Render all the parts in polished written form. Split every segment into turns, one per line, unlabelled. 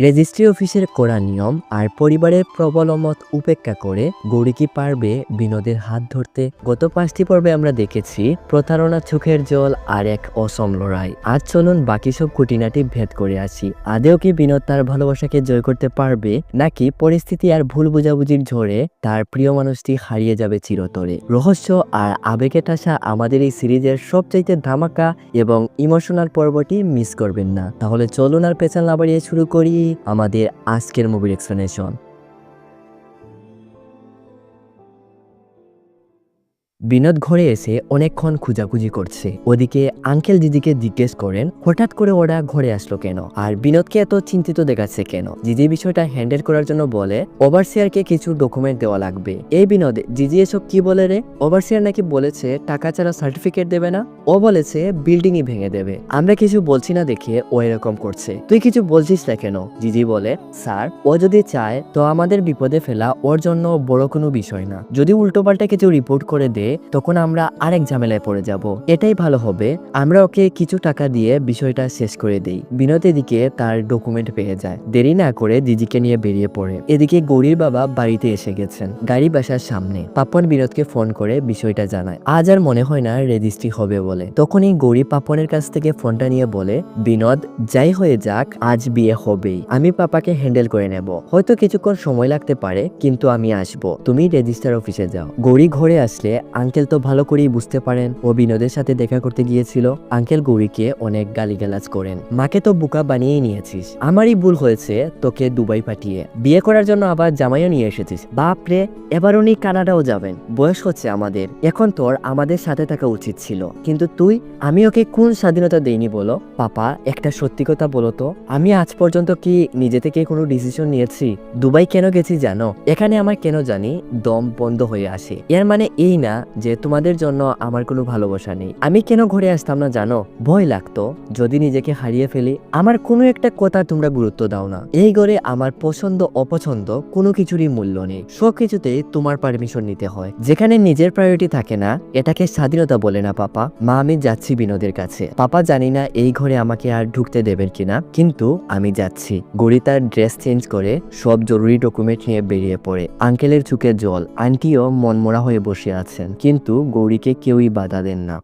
Registry অফিসের কড়া নিয়ম আর পরিবারের প্রবল মত উপেক্ষা করে গৌরী কি পারবে বিনোদের হাত ধরতে? গত 5টি পর্বে আমরা দেখেছি প্রতারণা, চোখের জল আর এক অসম লড়াই। আজ চলুন বাকি সব খুঁটিনাটি ভেদ করে আসি। আদেও কি বিনোদ তার ভালোবাসাকে জয় করতে পারবে, নাকি পরিস্থিতি আর ভুল বুঝাবুঝির ঝড়ে তার প্রিয় মানুষটি হারিয়ে যাবে চিরতরে? রহস্য আর আবেগে ঠাসা আমাদের এই সিরিজের সবচাইতে ধামাকা এবং ইমোশনাল পর্বটি মিস করবেন না। তাহলে চলুন আর পেছাল না বাড়িয়ে শুরু করি আমাদের আজকের মুভির এক্সপ্লেনেশন। বিনোদ ঘরে এসে অনেকক্ষণ খুঁজাখুঁজি করছে। ওদিকে আঙ্কেল দিদিকে জিজ্ঞেস করেন হঠাৎ করে ওরা ঘরে আসলো কেন, আর বিনোদকে এত চিন্তিত দেখাচ্ছে কেন। জিজি বিষয়টা হ্যান্ডেল করার জন্য বলে ওভারসিয়ারকে কিছু ডকুমেন্ট দেওয়া লাগবে। এই বিনোদ, জিজি এসব কি বলে রে? ওভারসিয়ার নাকি বলেছে টাকা ছাড়া সার্টিফিকেট দেবে না, ও বলেছে বিল্ডিংই ভেঙে দেবে। আমরা কিছু বলছি না দেখে ও এরকম করছে, তুই কিছু বলছিস না কেন? জিজি বলে স্যার, ও যদি চায় তো আমাদের বিপদে ফেলা ওর জন্য বড় কোনো বিষয় না। যদি উল্টোপাল্টা কিছু রিপোর্ট করে দে তখন আমরা আরেক ঝামেলায় পড়ে যাব। এটাই ভালো হবে আমরা ওকে কিছু টাকা দিয়ে বিষয়টা শেষ করে দেই। বিনোদ এদিকে তার ডকুমেন্ট পেয়ে যায়। দেরি না করে দিদিকে নিয়ে বেরিয়ে পড়ে। এদিকে গৌরীর বাবা বাড়িতে এসে গেছেন, গাড়ি বাসার সামনে। পাপন বিনোদকে ফোন করে বিষয়টা জানায়। আজ আর মনে হয় না রেজিস্ট্রি হবে বলে। তখনই গৌরী পাপনের কাছ থেকে ফোনটা নিয়ে বলে বিনোদ, যাই হয়ে যাক আজ বিয়ে হবেই। আমি পাপাকে হ্যান্ডেল করে নেব। হয়তো কিছুক্ষণ সময় লাগতে পারে, কিন্তু আমি আসবো। তুমি রেজিস্ট্রার অফিসে যাও। গৌরী ঘরে আসলে আঙ্কেল তো ভালো করেই বুঝতে পারেন ও বিনোদের সাথে দেখা করতে গিয়েছিল। আঙ্কেল গৌরীকে অনেক গালিগালাজ করেন। মাকে তো বোকা বানিয়েই নিয়েছিস, আমারই ভুল হয়েছে তোকে দুবাই পাঠিয়ে। বিয়ে করার জন্য আবার জামাইও নিয়ে এসেছিস। বাপরে, এবার উনি কানাডাও যাবেন। বয়স হচ্ছে আমাদের, এখন তোর আমাদের সাথে থাকা উচিত ছিল। কিন্তু তুই, আমি ওকে কোন স্বাধীনতা দেইনি বলো? পাপা, একটা সত্যি কথা বলো তো, আমি আজ পর্যন্ত কি নিজে থেকে কোনো ডিসিশন নিয়েছি? দুবাই কেন গেছি জানো? এখানে আমার কেন জানি দম বন্ধ হয়ে আসে। এর মানে এই না যে তোমাদের জন্য আমার কোনো ভালোবাসা নেই। আমি কেন ঘরে আসতাম না জানো? ভয় লাগতো যদি নিজেকে হারিয়ে ফেলি। আমার কোনো একটা কথা তোমরা গুরুত্ব দাও না। এই ঘরে আমার পছন্দ অপছন্দ কোনো কিছুরই মূল্য নেই। সবকিছুতেই তোমার পারমিশন নিতে হয়। যেখানে নিজের প্রায়োরিটি থাকে না, এটাকে স্বাধীনতা বলে না পাপা। মা, আমি যাচ্ছি বিনোদের কাছে। পাপা, জানি না এই ঘরে আমাকে আর ঢুকতে দেবেন কিনা, কিন্তু আমি যাচ্ছি। গৌরী তার ড্রেস চেঞ্জ করে সব জরুরি ডকুমেন্ট নিয়ে বেরিয়ে পড়ে। আঙ্কেলের চোখে জল, আন্টিও মনমরা হয়ে বসে আছেন, কিন্তু গৌরীকে কেউই বাধা দেন না।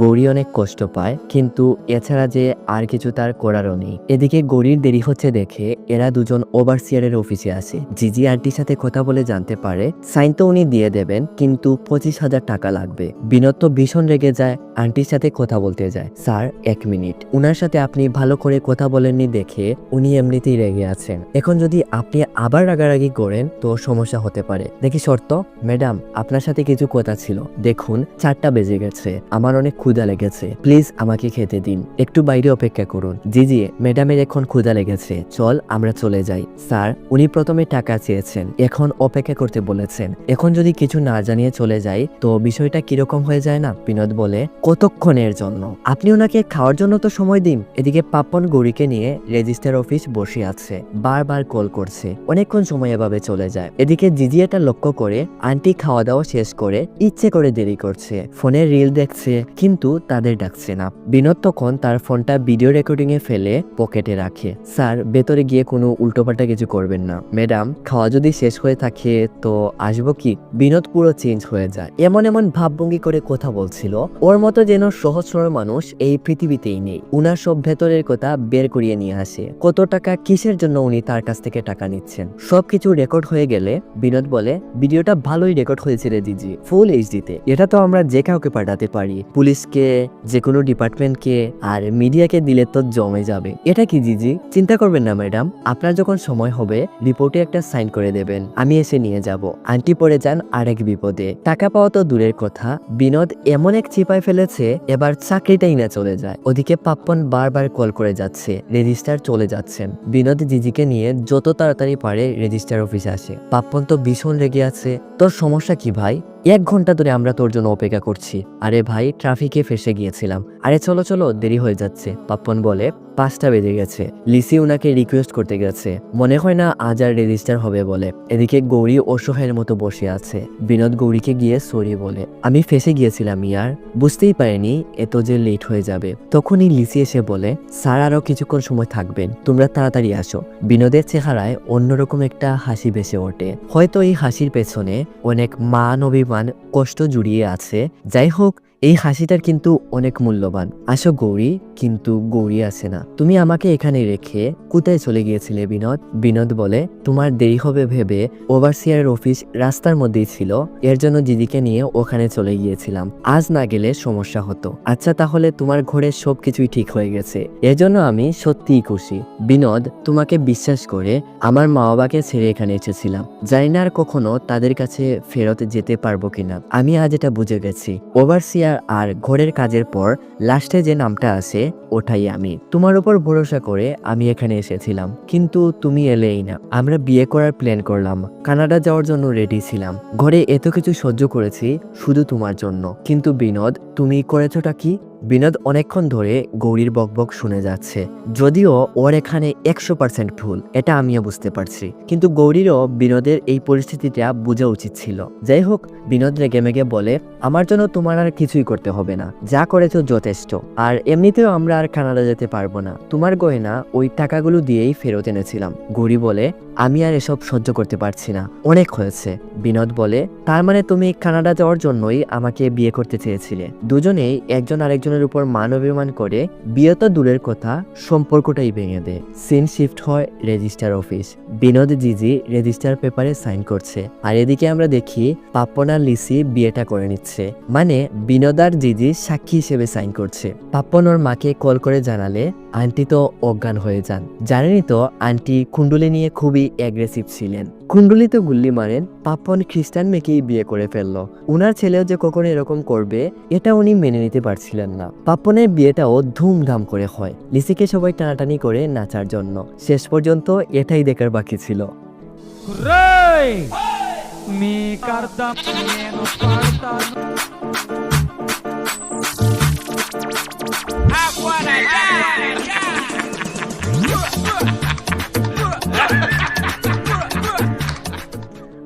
গৌরী অনেক কষ্ট পায়, কিন্তু এছাড়া যে আর কিছু তার করারও নেই। এদিকে গৌরীর দেরি হচ্ছে দেখে এরা দুজন ওভারসিয়ারের অফিসে আসে। জিজি আন্টির সাথে কথা বলে জানতে পারে সাইন তো উনি দিয়ে দেবেন, কিন্তু 25,000 টাকা লাগবে। বিনোদ তো ভীষণ রেগে যায়, আন্টির সাথে কথা বলতে যায়। স্যার, 1 মিনিট, উনার সাথে আপনি ভালো করে কথা বলেননি দেখে উনি এমনিতেই রেগে আছেন। এখন যদি আপনি আবার রাগারাগি করেন তো সমস্যা হতে পারে। দেখি শর্ত। ম্যাডাম, আপনার সাথে কিছু কথা ছিল। দেখুন 4টা বেজে গেছে, আমার অনেক ক্ষুধা লেগেছে, প্লিজ আমাকে খেতে দিন। একটু বাইরে অপেক্ষা করুন। জি জি, ম্যাডামের এখন ক্ষুধা লেগেছে, চল আমরা চলে যাই। স্যার, উনি প্রথমে টাকা চেয়েছেন, এখন অপেক্ষা করতে বলেছেন। এখন যদি কিছু না জানিয়ে চলে যাই তো বিষয়টা কিরকম হয়ে যায় না? বিনোদ বলে কতক্ষণের জন্য? আপনি ওনাকে খাওয়ার জন্য তো সময় দিন। এদিকে পাপন গৌরীকে নিয়ে রেজিস্টার অফিস বসে আছে, বারবার কল করছে। অনেকক্ষণ সময় এভাবে চলে যায়। এদিকে জিজি এটা লক্ষ্য করে আন্টি খাওয়া দাওয়া শেষ করে ইচ্ছে করে দেরি করছে, ফোনে রিল দেখছে, কিন্তু তাদের ডাকছে না। বিনোদ তখন তার ফোনটা ভিডিও রেকর্ডিং এ ফেলে পকেটে রাখে। স্যার, ভেতরে গিয়ে কোনো উল্টোপাল্টা কিছু করবেন না। ম্যাডাম, খাওয়া যদি শেষ হয়ে থাকে তো আসবো কি? বিনোদ পুরো চেঞ্জ হয়ে যায়। এমন এমন ভাবভঙ্গি করে কথা বলছিল, ওর মতো যেন সহজ সরল মানুষ এই পৃথিবীতেই নেই। উনার সব ভেতরের কথা বের করিয়ে নিয়ে আসে। কত টাকা, কিসের জন্য উনি তার কাছ থেকে টাকা নিচ্ছেন। সবকিছু রেকর্ড হয়ে গেলে বিনোদ বলে ভিডিওটা ভালোই রেকর্ড হয়েছে রে জিজি, ফুল এইচডিতে। এটা তো আমরা যে কাউকে পাঠাতে পারি, পুলিশ অফিসকে, যে কোনো ডিপার্টমেন্টকে আর মিডিয়াকে দিলে তো জমে যাবে। এটা কি জিজি? চিন্তা করবেন না ম্যাডাম, আপনার যখন সময় হবে রিপোর্টে একটা সাইন করে দেবেন, আমি এসে নিয়ে যাব। আন্টি পড়ে যান আরেক বিপদে। টাকা পাওয়া তো দূরের কথা, বিনোদ এমন এক চিপায় ফেলেছে এবার চাকরিটাই না চলে যায়। ওদিকে পাপ্পন বারবার কল করে যাচ্ছে, রেজিস্ট্রার চলে যাচ্ছেন। বিনোদ জিজিকে নিয়ে যত তাড়াতাড়ি পারে রেজিস্ট্রার অফিসে আসে। পাপ্পন তো ভীষণ রেগে আছে। তোর সমস্যা কি ভাই? 1 ঘন্টা ধরে আমরা তোর জন্য অপেক্ষা করছি। আরে ভাই, ট্রাফিকে ফেসে গিয়েছিলাম। আরে চলো চলো, দেরি হয়ে যাচ্ছে। পাপ্পন বলে 5টা বেজে গেছে। লিসি উনাকে রিকোয়েস্ট করতে গেছে, মনে হয় না আজ আর রেজিস্টার হবে বলে। এদিকে গৌরী অসহায়ের মতো বসে আছে। বিনোদ গৌরীকে গিয়ে সরি বলে, আমি ফেসে গিয়েছিলাম ইয়ার, বুঝতেই পারিনি এত যে লেট হয়ে যাবে। তখনই লিসি এসে বলে, স্যার আরো কিছুক্ষণ সময় থাকবেন, তোমরা তাড়াতাড়ি আসো। বিনোদের চেহারায় অন্যরকম একটা হাসি ভেসে ওঠে। হয়তো এই হাসির পেছনে অনেক মান অভিমান, কষ্ট জুড়িয়ে আছে। যাই হোক, এই হাসিটার কিন্তু অনেক মূল্যবান। আসো গৌরী। কিন্তু গৌরী আসে না। তুমি আমাকে এখানে রেখে কোথায় চলে গিয়েছিলে বিনোদ? বিনোদ বলে, তোমার দেরি হবে ভেবে ওভারসিয়ারের অফিস রাস্তার মধ্যেই ছিল, এর জন্য দিদিকে নিয়ে ওখানে চলে গিয়েছিলাম। আজ না গেলে সমস্যা হতো। আচ্ছা তাহলে তোমার ঘরে সবকিছুই ঠিক হয়ে গেছে, এজন্য আমি সত্যিই খুশি। বিনোদ, তোমাকে বিশ্বাস করে আমার মা বাবাকে ছেড়ে এখানে এসেছিলাম। জানি না আর কখনো তাদের কাছে ফেরত যেতে পারবো কিনা। আমি আজ এটা বুঝে গেছি, ওভারসিয়ার আর ঘরের কাজের পর লাস্টে যে নামটা আছে ওটাই আমি। তোমার উপর ভরসা করে আমি এখানে এসেছিলাম, কিন্তু তুমি এলেই না। আমরা বিয়ে করার প্ল্যান করলাম, কানাডা যাওয়ার জন্য রেডি ছিলাম। ঘরে এত কিছু সহ্য করেছি শুধু তোমার জন্য। কিন্তু বিনোদ, তুমি করেছোটা কি? বিনোদ অনেকক্ষণ ধরে গৌরীর বকবক শুনে যাচ্ছে। যদিও ওর এখানে 100% ভুল, এটা আমিও বুঝতে পারছি, কিন্তু গৌরীরও বিনোদের এই পরিস্থিতিটা বোঝা উচিত ছিল। যাই হোক, বিনোদ রেগেমেগে বলে, আমার জন্য তোমার আর কিছুই করতে হবে না, যা করেছো যথেষ্ট। আর এমনিতেও আমরা আর কানাডা যেতে পারবো না। তোমার গয়না ওই টাকাগুলো দিয়েই ফেরত এনেছিলাম। গৌরী বলে, আমি আর এসব সহ্য করতে পারছি না, অনেক হয়েছে। বিনোদ বলে, তার মানে তুমি কানাডা যাওয়ার জন্যই আমাকে বিয়ে করতে চেয়েছিলে? দুজনেই একজন আরেকজনের উপর মান অভিমান করে বিয়ে তো দূরের কথা, সম্পর্কটাই ভেঙে দেয়। সিন শিফট হয় রেজিস্টার অফিস। বিনোদ জিজি রেজিস্টার পেপারে সাইন করছে, আর এদিকে আমরা দেখি পাপ্পন আর লিসি বিয়েটা করে নিচ্ছে। মানে বিনোদ আর জিজি সাক্ষী হিসেবে সাইন করছে। পাপ্পন ওর মাকে কল করে জানালে আন্টি তো অজ্ঞান হয়ে যান। জানেনই তো, আন্টি কুণ্ডুলি নিয়ে খুবই অ্যাগ্রেসিভ ছিলেন। কুণ্ডুলি তো গুল্লি মারেন। পাপ্পন খ্রিস্টান মেয়েকেই বিয়ে করে ফেললো। উনার ছেলেও যে কখনো এরকম করবে এটা উনি মেনে নিতে পারছিলেন না। পাপ্পনের বিয়েটাও ধুমধাম করে হয়। লিসিকে সবাই টানাটানি করে নাচার জন্য। শেষ পর্যন্ত এটাই দেখার বাকি ছিল।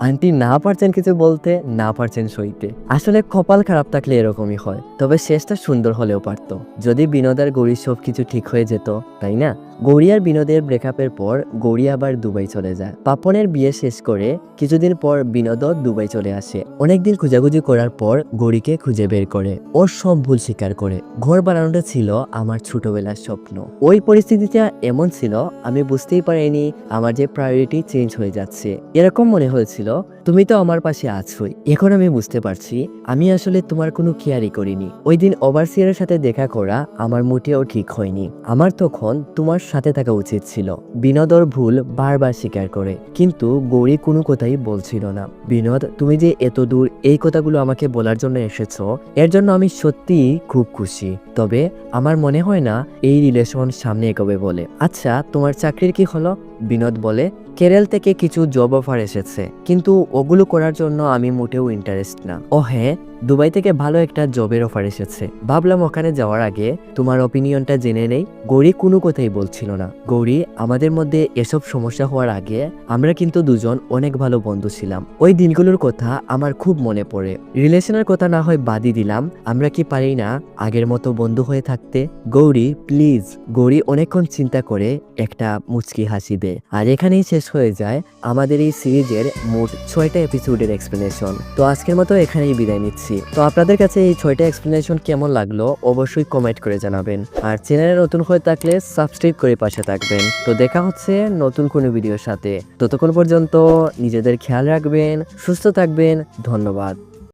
আন্টি না পারছেন কিছু বলতে, না পারছেন সইতে। আসলে কপাল খারাপ থাকলে এরকমই হয়। তবে শেষটা সুন্দর হলেও পারত, যদি বিনোদ আর গৌরীর সবকিছু ঠিক হয়ে যেত, তাই না? গৌরী আর বিনোদের ব্রেকআপের পর গৌরী আবার দুবাই চলে যায়। পাপনের বিয়ে শেষ করে কিছুদিন পর বিনোদও দুবাই চলে আসে। অনেকদিন খুঁজাখুঁজি করার পর গৌরীকে খুঁজে বের করে, ওর সব ভুল স্বীকার করে। ঘর বানানোটা ছিল আমার ছোটবেলার স্বপ্ন। ওই পরিস্থিতিটা এমন ছিল, আমি বুঝতেই পারিনি আমার যে প্রায়োরিটি চেঞ্জ হয়ে যাচ্ছে। এরকম মনে হয়েছিল তুমি তো আমার পাশে আছোই। এখন আমি বুঝতে পারছি আমি আসলে তোমার কোনো কেয়ারই করিনি। ওই দিন ওভারসিয়ারের সাথে দেখা করা আমার মোটেও ঠিক হয়নি। আমার তখন তোমার সাথে থাকা উচিত ছিল। বিনোদর ভুল বারবার স্বীকার করে, কিন্তু গৌরী কোনো কথাই বলছিল না। বিনোদ, তুমি যে এত দূর এই কথাগুলো আমাকে বলার জন্য এসেছো, এর জন্য আমি সত্যিই খুব খুশি। তবে আমার মনে হয় না এই রিলেশন সামনে এগোবে বলে। আচ্ছা, তোমার চাকরির কি হলো? বিনোদ বলে, কেরল থেকে কিছু জব অফার এসেছে, কিন্তু ওগুলো করার জন্য আমি মোটেও ইন্টারেস্ট না। ও হ্যাঁ, দুবাই থেকে ভালো একটা জবের অফার এসেছে। ভাবলাম ওখানে যাওয়ার আগে তোমার অপিনিয়নটা জেনে নেই। গৌরী কোনো কথাই বলছিল না। গৌরী, আমাদের মধ্যে এসব সমস্যা হওয়ার আগে আমরা কিন্তু দুজন অনেক ভালো বন্ধু ছিলাম। ওই দিনগুলোর কথা আমার খুব মনে পড়ে। রিলেশনের কথা না হয় বাদই দিলাম, আমরা কি পারি না আগের মতো বন্ধু হয়ে থাকতে? গৌরী প্লিজ। গৌরী অনেকক্ষণ চিন্তা করে একটা মুচকি হাসি দেয়। আর এখানেই শেষ হয়ে যায় আমাদের এই সিরিজের মোট 6টা এপিসোডের এক্সপ্লেনেশন। তো আজকের মতো এখানেই বিদায় নিচ্ছি। তো আপনাদের কাছে এই 6টা এক্সপ্লেনেশন কেমন লাগলো অবশ্যই কমেন্ট করে জানাবেন। আর চ্যানেলে নতুন হয়ে থাকলে সাবস্ক্রাইব করে পাশে থাকবেন। তো দেখা হচ্ছে নতুন কোনো ভিডিওর সাথে। ততক্ষণ পর্যন্ত নিজেদের খেয়াল রাখবেন, সুস্থ থাকবেন। ধন্যবাদ।